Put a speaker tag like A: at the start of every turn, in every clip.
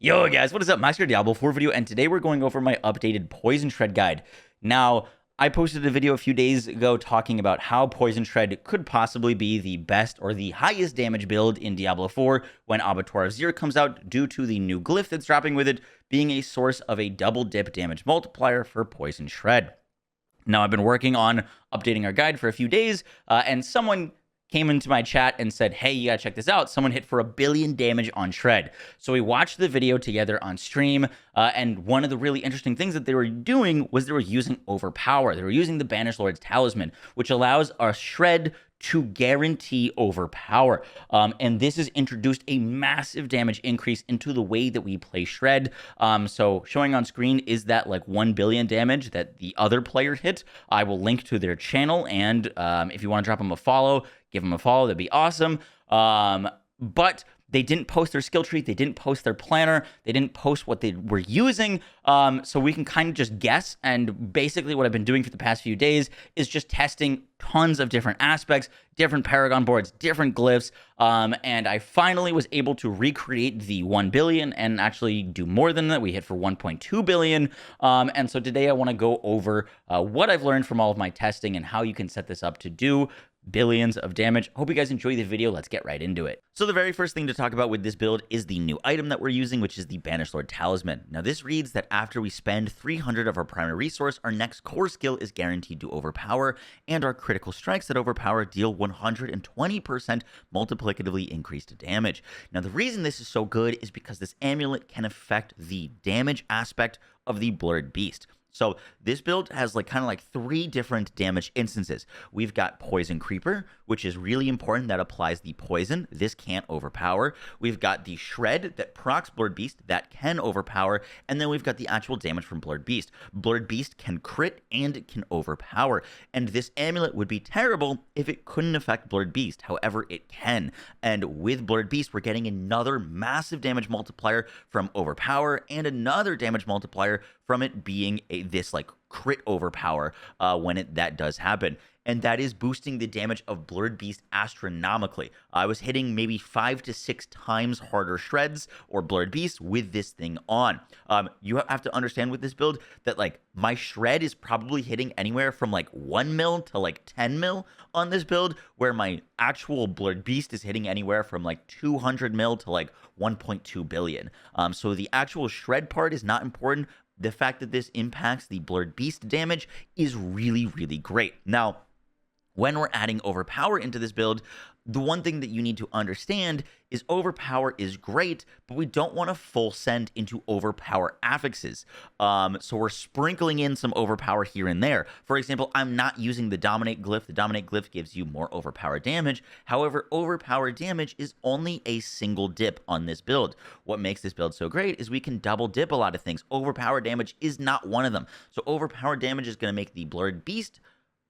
A: Yo guys, what is up? Max here, Diablo 4 video, and today we're going over my updated Poison Shred guide. Now, I posted a video a few days ago talking about how Poison Shred could possibly be the best or the highest damage build in Diablo 4 when Abattoir of Zir comes out due to the new glyph that's dropping with it being a source of a double dip damage multiplier for Poison Shred. Now, I've been working on updating our guide for a few days, and someone came into my chat and said, hey, you gotta check this out. Someone hit for 1 billion damage on Shred. So we watched the video together on stream, and one of the really interesting things that they were doing was they were using Overpower. They were using the Banished Lord's Talisman, which allows our Shred to guarantee Overpower. And this has introduced a massive damage increase into the way that we play Shred. So showing on screen is that like 1 billion damage that the other player hit. I will link to their channel, and if you want to drop them a follow, give them a follow. That'd be awesome. But they didn't post their skill tree. They didn't post their planner. They didn't post what they were using. So we can kind of just guess. And basically what I've been doing for the past few days is just testing tons of different aspects, different Paragon boards, different glyphs. And I finally was able to recreate the 1 billion and actually do more than that. We hit for 1.2 billion. And so today I want to go over what I've learned from all of my testing and how you can set this up to do billions of damage. Hope you guys enjoy the video. Let's get right into it. So the very first thing to talk about with this build is the new item that we're using, which is the Banished Lord Talisman. Now this reads that after we spend 300 of our primary resource, our next core skill is guaranteed to overpower, and our critical strikes that overpower deal 120% multiplicatively increased damage. Now the reason this is so good is because this amulet can affect the damage aspect of the Blurred Beast. So this build has kind of 3 different damage instances. We've got Poison Creeper, which is really important. That applies the poison. This can't overpower. We've got the Shred that procs Blurred Beast. That can overpower. And then we've got the actual damage from Blurred Beast. Blurred Beast can crit and it can overpower. And this amulet would be terrible if it couldn't affect Blurred Beast. However, it can. And with Blurred Beast, we're getting another massive damage multiplier from overpower and another damage multiplier from it being this crit overpower when that does happen. And that is boosting the damage of Blurred Beast astronomically. I was hitting maybe 5 to 6 times harder shreds or Blurred Beast with this thing on. You have to understand with this build that my shred is probably hitting anywhere from 1 mil to 10 mil on this build, where my actual Blurred Beast is hitting anywhere from 200 mil to 1.2 billion. So the actual shred part is not important. The fact that this impacts the Blurred Beast damage is really, really great. Now, when we're adding Overpower into this build, the one thing that you need to understand is Overpower is great, but we don't want to full send into Overpower affixes. So we're sprinkling in some Overpower here and there. For example, I'm not using the Dominate glyph. The Dominate glyph gives you more Overpower damage. However, Overpower damage is only a single dip on this build. What makes this build so great is we can double dip a lot of things. Overpower damage is not one of them. So Overpower damage is going to make the Blurred Beast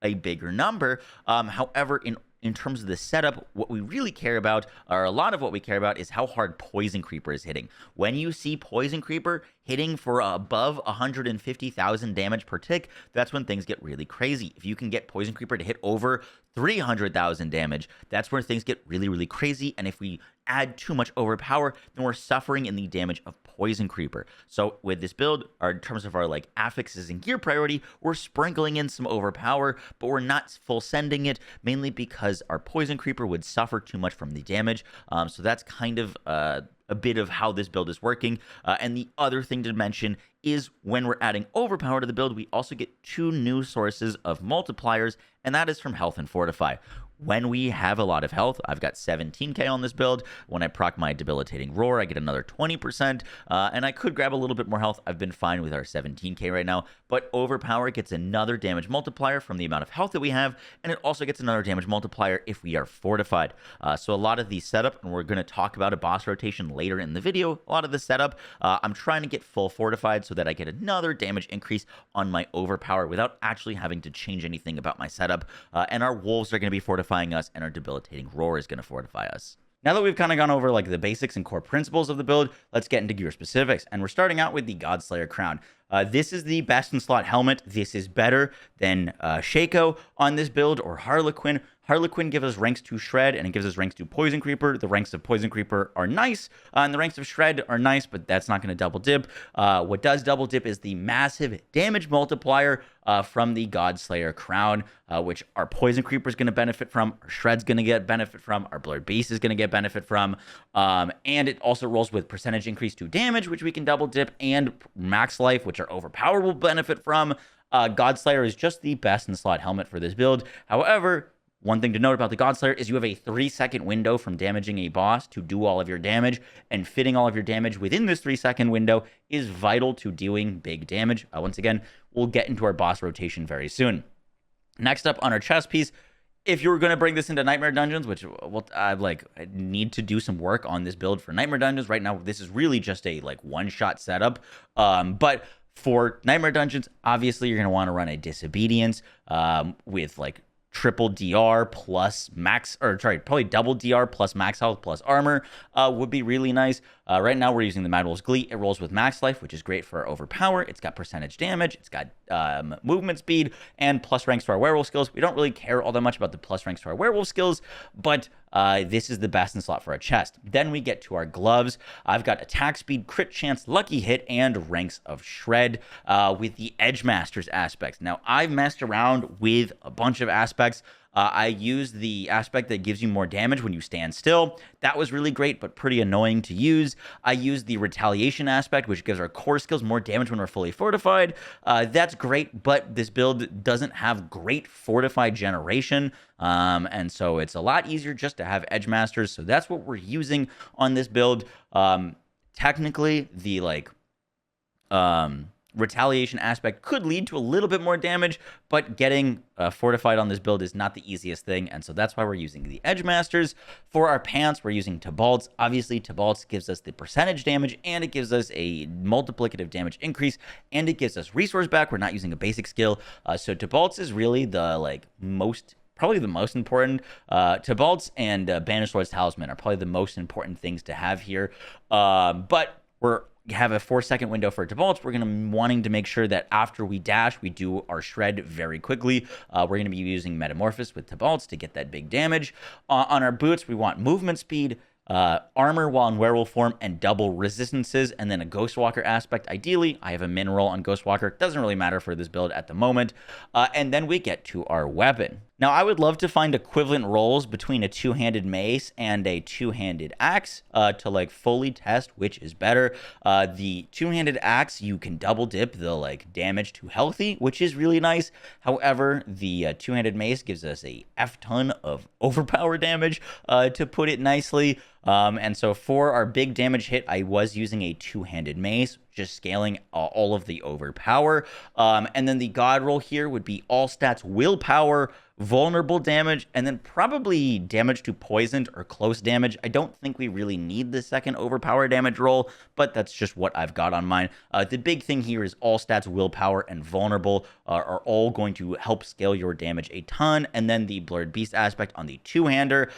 A: a bigger number. However, in terms of the setup, what we really care about, or a lot of what we care about, is how hard Poison Creeper is hitting. When you see Poison Creeper hitting for above 150,000 damage per tick, that's when things get really crazy. If you can get Poison Creeper to hit over 300,000 damage, that's where things get really, really crazy. And if we add too much Overpower, then we're suffering in the damage of Poison Creeper. So with this build, in terms of our affixes and gear priority, we're sprinkling in some Overpower, but we're not full sending it, mainly because our Poison Creeper would suffer too much from the damage. So that's kind of a bit of how this build is working. And the other thing to mention is when we're adding Overpower to the build, we also get 2 new sources of multipliers, and that is from Health and Fortify. When we have a lot of health, I've got 17k on this build. When I proc my Debilitating Roar, I get another 20%, and I could grab a little bit more health. I've been fine with our 17k right now, but Overpower gets another damage multiplier from the amount of health that we have, and it also gets another damage multiplier if we are fortified. So a lot of the setup, and we're going to talk about a boss rotation later in the video, a lot of the setup, I'm trying to get full fortified so that I get another damage increase on my Overpower without actually having to change anything about my setup, and our wolves are going to be fortified us, and our Debilitating Roar is going to fortify us. Now that we've kind of gone over the basics and core principles of the build, let's get into gear specifics. And we're starting out with the Godslayer Crown. This is the best in slot helmet. This is better than Shaco on this build, or Harlequin. Harlequin gives us ranks to Shred, and it gives us ranks to Poison Creeper. The ranks of Poison Creeper are nice, and the ranks of Shred are nice, but that's not going to double dip. What does double dip is the massive damage multiplier from the Godslayer crown, which our Poison Creeper is going to benefit from, our Shred's going to get benefit from, our Blurred Beast is going to get benefit from, and it also rolls with percentage increase to damage, which we can double dip, and max life, which our Overpower will benefit from. Godslayer is just the best in slot helmet for this build. However, one thing to note about the Godslayer is you have a 3-second window from damaging a boss to do all of your damage, and fitting all of your damage within this 3-second window is vital to doing big damage. Once again, we'll get into our boss rotation very soon. Next up on our chest piece, if you were going to bring this into Nightmare Dungeons, which I need to do some work on this build for Nightmare Dungeons. Right now, this is really just a one-shot setup, but for Nightmare Dungeons, obviously you're going to want to run a Disobedience with triple DR plus max, or sorry, probably double DR plus max health plus armor would be really nice. Right now we're using the Mad Wolf's Glee. It rolls with max life, which is great for our Overpower. It's got percentage damage. It's got movement speed and plus ranks to our werewolf skills. We don't really care all that much about the plus ranks to our werewolf skills, but this is the best in slot for our chest. Then we get to our gloves. I've got attack speed, crit chance, lucky hit, and ranks of Shred with the Edge Masters aspects. Now, I've messed around with a bunch of aspects. I used the aspect that gives you more damage when you stand still. That was really great, but pretty annoying to use. I used the retaliation aspect, which gives our core skills more damage when we're fully fortified. That's great, but this build doesn't have great fortified generation. And so it's a lot easier just to have Edge Masters. So that's what we're using on this build. Technically, the retaliation aspect could lead to a little bit more damage, but getting fortified on this build is not the easiest thing, and so that's why we're using the Edge Masters. For our pants, we're using Tibalt's. Obviously, Tibalt's gives us the percentage damage, and it gives us a multiplicative damage increase, and it gives us resource back. We're not using a basic skill, so Tibalt's is really the probably the most important. Tibalt's and Banished Lord's Talisman are probably the most important things to have here, but we're have a 4-second window for Tibalt's. We're going to be wanting to make sure that after we dash, we do our Shred very quickly. We're going to be using Metamorphosis with Tibalt's to get that big damage. On our boots, we want movement speed, armor while in werewolf form, and double resistances, and then a Ghostwalker aspect. Ideally, I have a min roll on Ghostwalker. Doesn't really matter for this build at the moment. And then we get to our weapon. Now, I would love to find equivalent rolls between a two-handed mace and a two-handed axe to fully test which is better. The two-handed axe, you can double dip the damage to healthy, which is really nice. However, the two-handed mace gives us a F-ton of overpower damage, to put it nicely. And so for our big damage hit, I was using a two-handed mace, just scaling all of the overpower. And then the god roll here would be all stats willpower, vulnerable damage, and then probably damage to poisoned or close damage. I don't think we really need the second overpower damage roll, but that's just what I've got on mine. The big thing here is all stats willpower and vulnerable are all going to help scale your damage a ton. And then the Blurred Beast aspect on the two-hander.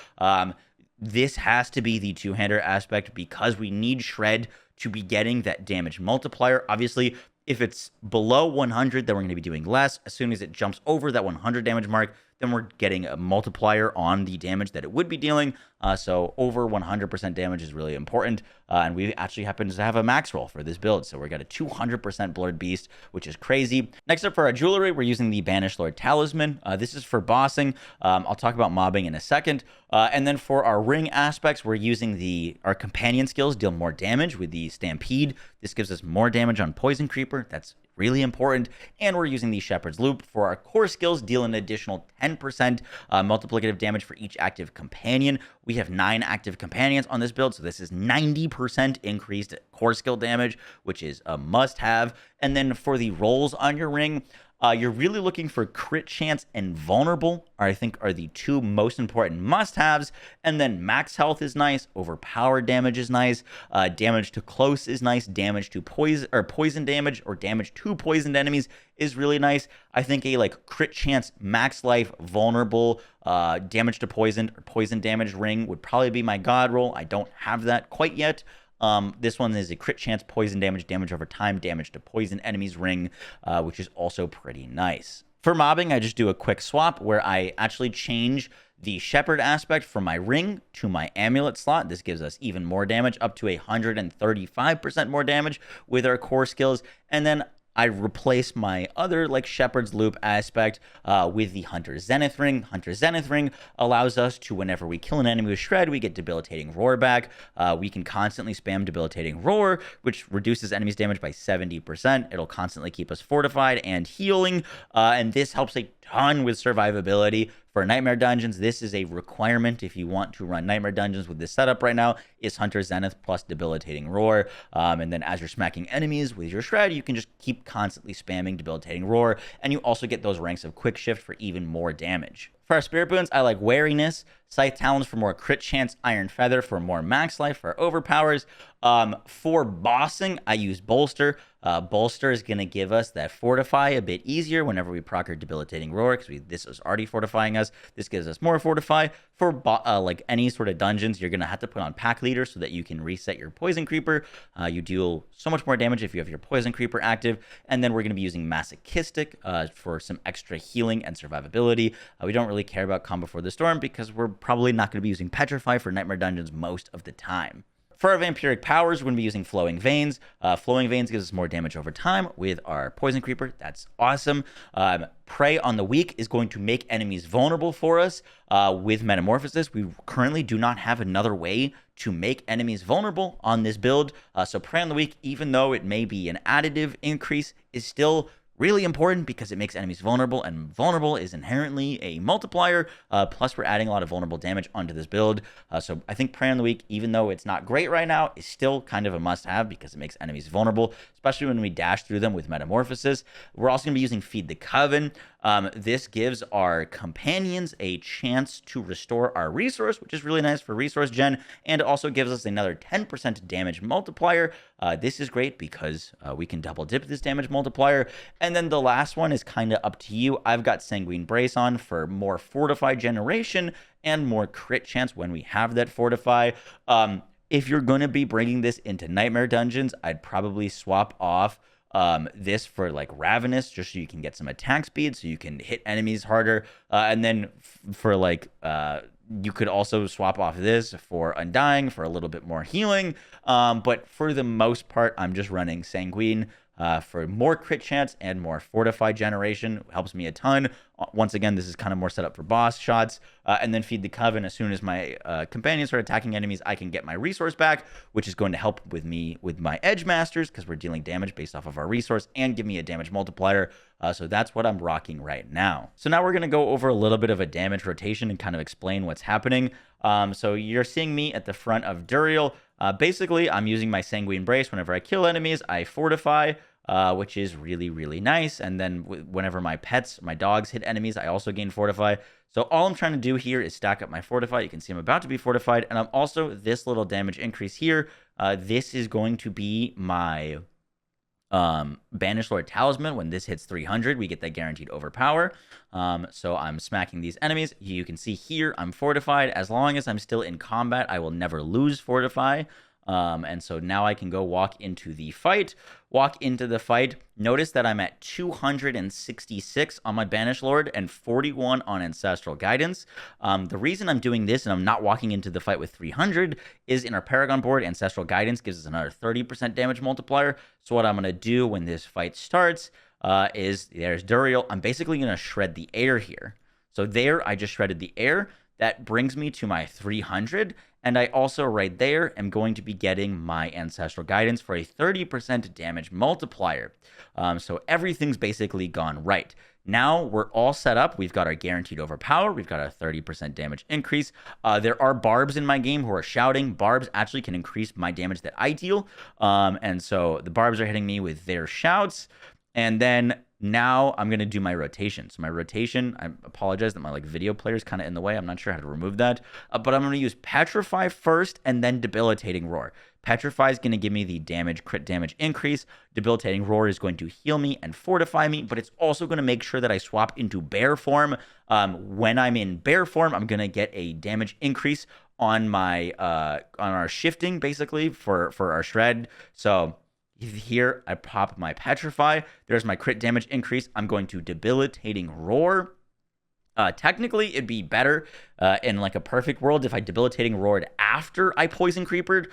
A: This has to be the two-hander aspect because we need Shred to be getting that damage multiplier. Obviously, if it's below 100, then we're going to be doing less. As soon as it jumps over that 100 damage mark, then we're getting a multiplier on the damage that it would be dealing. So over 100% damage is really important. And we actually happen to have a max roll for this build. So we got a 200% Blurred Beast, which is crazy. Next up for our jewelry, we're using the Banished Lord Talisman. This is for bossing. I'll talk about mobbing in a second. And then for our ring aspects, we're using our companion skills deal more damage with the Stampede. This gives us more damage on Poison Creeper. That's really important. And we're using the Shepherd's Loop for our core skills, deal an additional 10% multiplicative damage for each active companion. We have 9 active companions on this build, so this is 90% increased core skill damage, which is a must-have. And then for the rolls on your ring, you're really looking for crit chance and vulnerable, I think are the two most important must-haves. And then max health is nice, overpower damage is nice, damage to close is nice, damage to poison damage or damage to poisoned enemies is really nice. I think a crit chance, max life, vulnerable, damage to poisoned or poison damage ring would probably be my god roll. I don't have that quite yet. This one is a crit chance, poison damage, damage over time, damage to poison enemies ring, which is also pretty nice. For mobbing, I just do a quick swap where I actually change the Shepherd aspect from my ring to my amulet slot. This gives us even more damage, up to 135% more damage with our core skills. And then I replace my other like Shepherd's Loop aspect with the Hunter Zenith Ring. Hunter Zenith Ring allows us to, whenever we kill an enemy with Shred, we get Debilitating Roar back. We can constantly spam Debilitating Roar, which reduces enemies' damage by 70%. It'll constantly keep us fortified and healing, and this helps a ton with survivability. For Nightmare Dungeons, this is a requirement if you want to run Nightmare Dungeons with this setup right now, is Hunter Zenith plus Debilitating Roar. And then as you're smacking enemies with your Shred, you can just keep constantly spamming Debilitating Roar, and you also get those ranks of Quick Shift for even more damage. For our Spirit Boons, I like Wariness, Scythe Talons for more crit chance, Iron Feather for more max life for overpowers. For bossing, I use Bolster. Bolster is going to give us that Fortify a bit easier whenever we proc our Debilitating Roar, because this is already fortifying us. This gives us more Fortify. For like any sort of dungeons, you're going to have to put on Pack Leader so that you can reset your Poison Creeper. You deal so much more damage if you have your Poison Creeper active. And then we're going to be using Masochistic for some extra healing and survivability. We don't really care about Calm Before the Storm because we're probably not going to be using Petrify for Nightmare Dungeons most of the time. For our Vampiric Powers, we're going to be using Flowing Veins. Flowing Veins gives us more damage over time with our Poison Creeper. That's awesome. Prey on the Weak is going to make enemies vulnerable for us with Metamorphosis. We currently do not have another way to make enemies vulnerable on this build. So Prey on the Weak, even though it may be an additive increase, is still really important because it makes enemies vulnerable, and vulnerable is inherently a multiplier. Plus, we're adding a lot of vulnerable damage onto this build. So I think Prey on the Weak, even though it's not great right now, is still kind of a must-have because it makes enemies vulnerable, especially when we dash through them with Metamorphosis. We're also going to be using Feed the Coven. This gives our companions a chance to restore our resource, which is really nice for resource gen, and it also gives us another 10% damage multiplier. This is great because we can double dip this damage multiplier. And then the last one is kind of up to you. I've got Sanguine Brace on for more Fortify generation and more crit chance when we have that Fortify. If you're going to be bringing this into Nightmare Dungeons, I'd probably swap off this for like Ravenous, just so you can get some attack speed, so you can hit enemies harder. And then for like you could also swap off this for Undying for a little bit more healing. But for the most part, I'm just running Sanguine for more crit chance and more Fortify generation. Helps me a ton. Once again, this is kind of more set up for boss shots. And then Feed the Coven. As soon as my companions are attacking enemies, I can get my resource back, which is going to help with me with my Edge Masters because we're dealing damage based off of our resource and give me a damage multiplier. So that's what I'm rocking right now. So now we're going to go over a little bit of a damage rotation and kind of explain what's happening. So you're seeing me at the front of Duriel. Basically, I'm using my Sanguine Brace. Whenever I kill enemies, I Fortify, which is really, really nice. And then whenever my pets, my dogs hit enemies, I also gain Fortify. So all I'm trying to do here is stack up my Fortify. You can see I'm about to be fortified. And I'm also, this little damage increase here, this is going to be my Banished Lord Talisman. When this hits 300, we get that guaranteed overpower. So I'm smacking these enemies. You can see here I'm fortified. As long as I'm still in combat, I will never lose Fortify. And so now I can go walk into the fight. Notice that I'm at 266 on my Banished Lord and 41 on Ancestral Guidance. The reason I'm doing this and I'm not walking into the fight with 300 is in our Paragon board, Ancestral Guidance gives us another 30% damage multiplier. So what I'm going to do when this fight starts is, there's Duriel. I'm basically going to shred the air here. So there, I just shredded the air. That brings me to my 300, and I also right there am going to be getting my Ancestral Guidance for a 30% damage multiplier. So everything's basically gone right. Now we're all set up. We've got our guaranteed overpower. We've got a 30% damage increase. There are barbs in my game who are shouting. Barbs actually can increase my damage that I deal. And so the barbs are hitting me with their shouts. And then now I'm going to do my rotation. So my rotation, I apologize that my video player is kind of in the way. I'm not sure how to remove that. But I'm going to use Petrify first and then Debilitating Roar. Petrify is going to give me the crit damage increase. Debilitating Roar is going to heal me and fortify me, but it's also going to make sure that I swap into bear form. When I'm in bear form, I'm going to get a damage increase on my on our shifting, basically, for our shred. So here, I pop my Petrify. There's my crit damage increase. I'm going to Debilitating Roar. Technically, it'd be better in like a perfect world if I debilitating roared after I poison creepered,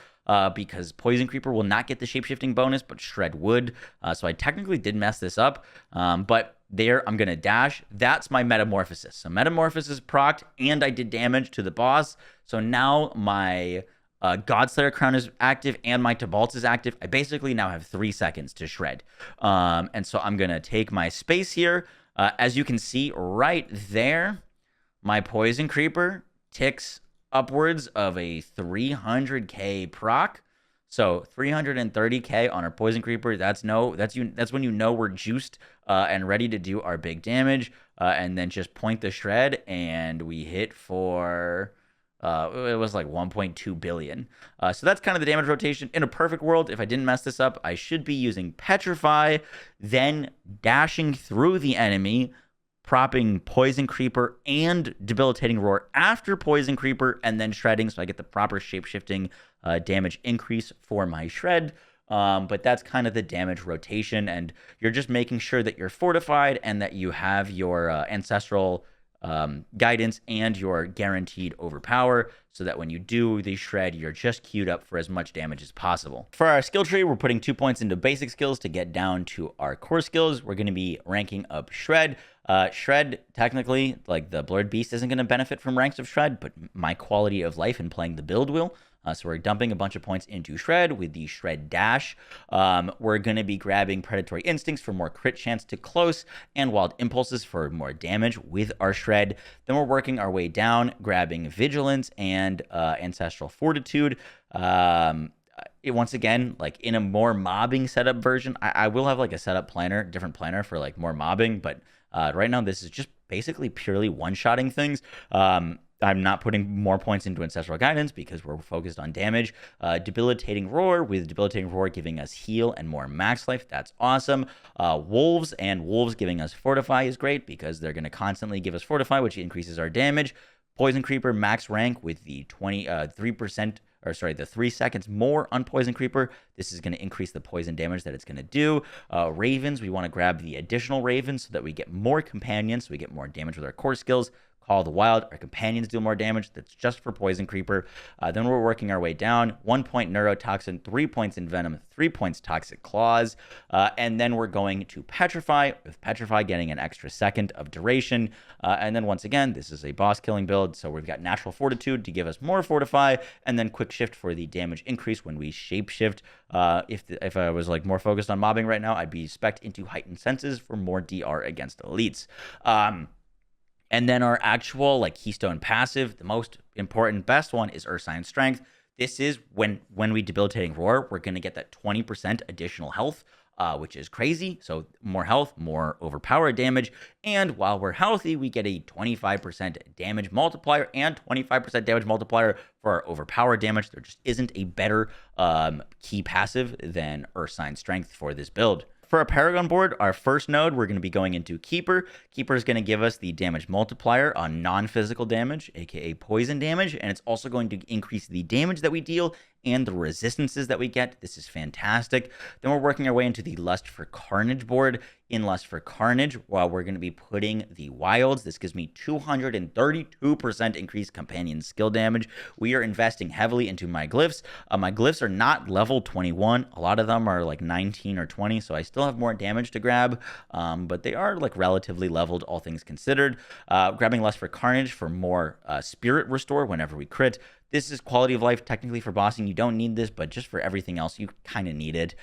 A: because poison creeper will not get the shapeshifting bonus, but shred would. So I technically did mess this up, but there I'm gonna dash. That's my metamorphosis. So metamorphosis procced, and I did damage to the boss. So now my Godslayer crown is active and my Tybalt is active. I basically now have 3 seconds to shred, and so I'm gonna take my space here. As you can see right there, my Poison Creeper ticks upwards of a 300k proc. So 330k on our Poison Creeper. That's when you know we're juiced and ready to do our big damage. And then just point the shred, and we hit for it was like 1.2 billion. So that's kind of the damage rotation. In a perfect world, if I didn't mess this up, I should be using Petrify, then dashing through the enemy, propping Poison Creeper and Debilitating Roar after Poison Creeper, and then shredding, so I get the proper shape-shifting damage increase for my shred. But that's kind of the damage rotation, and you're just making sure that you're fortified and that you have your ancestral guidance and your guaranteed overpower, so that when you do the shred, you're just queued up for as much damage as possible. For our skill tree, we're putting 2 points into basic skills to get down to our core skills. We're going to be ranking up shred. Shred, technically, like the Blurred Beast isn't going to benefit from ranks of shred, but my quality of life in playing the build will. So we're dumping a bunch of points into shred with the shred dash. We're going to be grabbing predatory instincts for more crit chance to close, and wild impulses for more damage with our shred. Then we're working our way down, grabbing vigilance and ancestral fortitude. Once again, like in a more mobbing setup version, I will have like a setup planner, different planner for like more mobbing, but right now this is just basically purely one-shotting things. I'm not putting more points into Ancestral Guidance because we're focused on damage. Debilitating Roar, with Debilitating Roar giving us heal and more max life. That's awesome. Wolves giving us Fortify is great because they're going to constantly give us Fortify, which increases our damage. Poison Creeper max rank with the 3%, or sorry, the 3 seconds more on Poison Creeper. This is going to increase the poison damage that it's going to do. Ravens, we want to grab the additional Ravens so that we get more companions, so we get more damage with our core skills. Call the Wild, our companions do more damage. That's just for Poison Creeper. Then we're working our way down. 1 point Neurotoxin, 3 points in Venom, 3 points Toxic Claws. And then we're going to Petrify, with Petrify getting an extra second of duration. And then once again, this is a boss killing build, so we've got Natural Fortitude to give us more Fortify, and then Quick Shift for the damage increase when we Shapeshift. If I was like more focused on mobbing right now, I'd be spec'd into Heightened Senses for more DR against elites. And then our actual like Keystone passive, the most important, best one is Ursine Strength. This is when we Debilitating Roar, we're going to get that 20% additional health, which is crazy. So more health, more overpower damage. And while we're healthy, we get a 25% damage multiplier and 25% damage multiplier for our overpower damage. There just isn't a better key passive than Ursine Strength for this build. For our Paragon board, our first node, we're going to be going into Keeper. Keeper is going to give us the damage multiplier on non-physical damage, aka poison damage, and it's also going to increase the damage that we deal and the resistances that we get. This is fantastic. Then we're working our way into the Lust for Carnage board. In Lust for Carnage, while we're going to be putting the Wilds, this gives me 232% increased companion skill damage. We are investing heavily into my glyphs. My glyphs are not level 21. A lot of them are like 19 or 20, so I still have more damage to grab, but they are like relatively leveled, all things considered. Grabbing Lust for Carnage for more spirit restore whenever we crit. This is quality of life. Technically for bossing, you don't need this, but just for everything else, you kind of need it.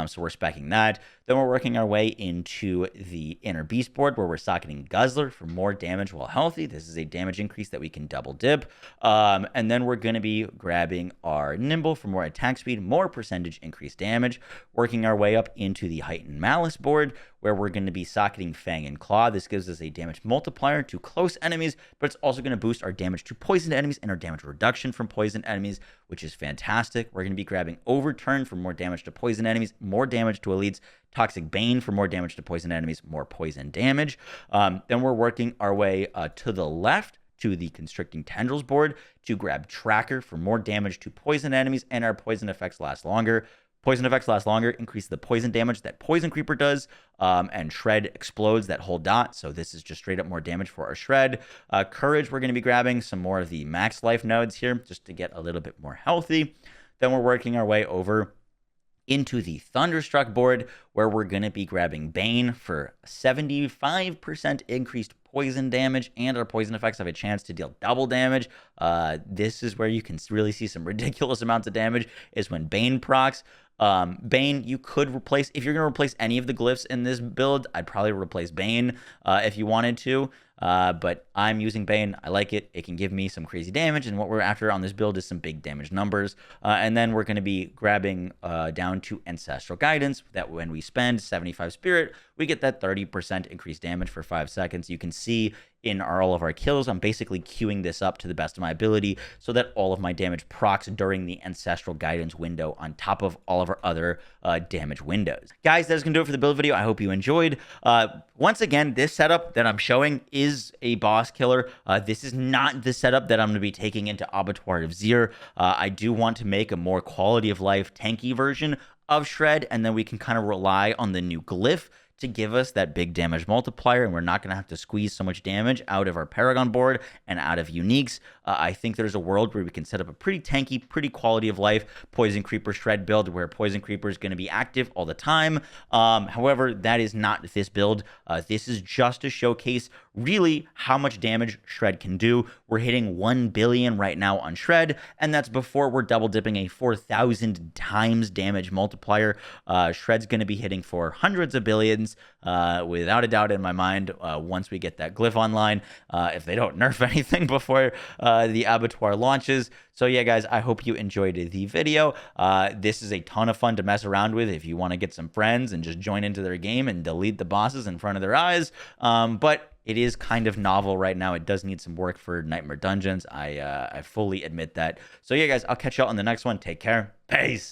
A: So we're speccing that. Then we're working our way into the Inner Beast board, where we're socketing Guzzler for more damage while healthy. This is a damage increase that we can double dip. And then we're going to be grabbing our Nimble for more attack speed, more percentage increased damage. Working our way up into the Heightened Malice board, where we're going to be socketing Fang and Claw. This gives us a damage multiplier to close enemies, but it's also going to boost our damage to poisoned enemies and our damage reduction from poisoned enemies, which is fantastic. We're going to be grabbing Overturn for more damage to poisoned enemies, more damage to elites, Toxic Bane for more damage to poisoned enemies, more poison damage. Then we're working our way to the left to the Constricting Tendrils board to grab Tracker for more damage to poison enemies, and our poison effects last longer. Poison effects last longer, increase the poison damage that Poison Creeper does, and Shred explodes that whole dot. So this is just straight up more damage for our Shred. Courage, we're going to be grabbing some more of the max life nodes here just to get a little bit more healthy. Then we're working our way over into the Thunderstruck board, where we're going to be grabbing Bane for 75% increased poison damage, and our poison effects have a chance to deal double damage. This is where you can really see some ridiculous amounts of damage, is when Bane procs. Bane, you could replace, if you're going to replace any of the glyphs in this build, I'd probably replace Bane if you wanted to. But I'm using Bane. I like it. It can give me some crazy damage, and what we're after on this build is some big damage numbers. And then we're going to be grabbing down to Ancestral Guidance, that when we spend 75 Spirit, we get that 30% increased damage for 5 seconds. You can see in all of our kills, I'm basically queuing this up to the best of my ability so that all of my damage procs during the Ancestral Guidance window on top of all of our other damage windows. Guys, that's going to do it for the build video. I hope you enjoyed. Once again, this setup that I'm showing is a boss killer. This is not the setup that I'm going to be taking into Abattoir of Zir. I do want to make a more quality of life tanky version of Shred, and then we can kind of rely on the new glyph to give us that big damage multiplier, and we're not going to have to squeeze so much damage out of our Paragon board and out of uniques. I think there's a world where we can set up a pretty tanky, pretty quality of life Poison Creeper Shred build, where Poison Creeper is going to be active all the time. However, that is not this build. This is just to showcase really how much damage Shred can do. We're hitting 1 billion right now on Shred, and that's before we're double dipping a 4,000 times damage multiplier. Shred's going to be hitting for hundreds of billions, without a doubt in my mind, once we get that glyph online, if they don't nerf anything before the Abattoir launches. So yeah, guys, I hope you enjoyed the video. This is a ton of fun to mess around with if you want to get some friends and just join into their game and delete the bosses in front of their eyes. But it is kind of novel right now. It does need some work for Nightmare Dungeons. I fully admit that. So yeah, guys, I'll catch y'all on the next one. Take care. Peace.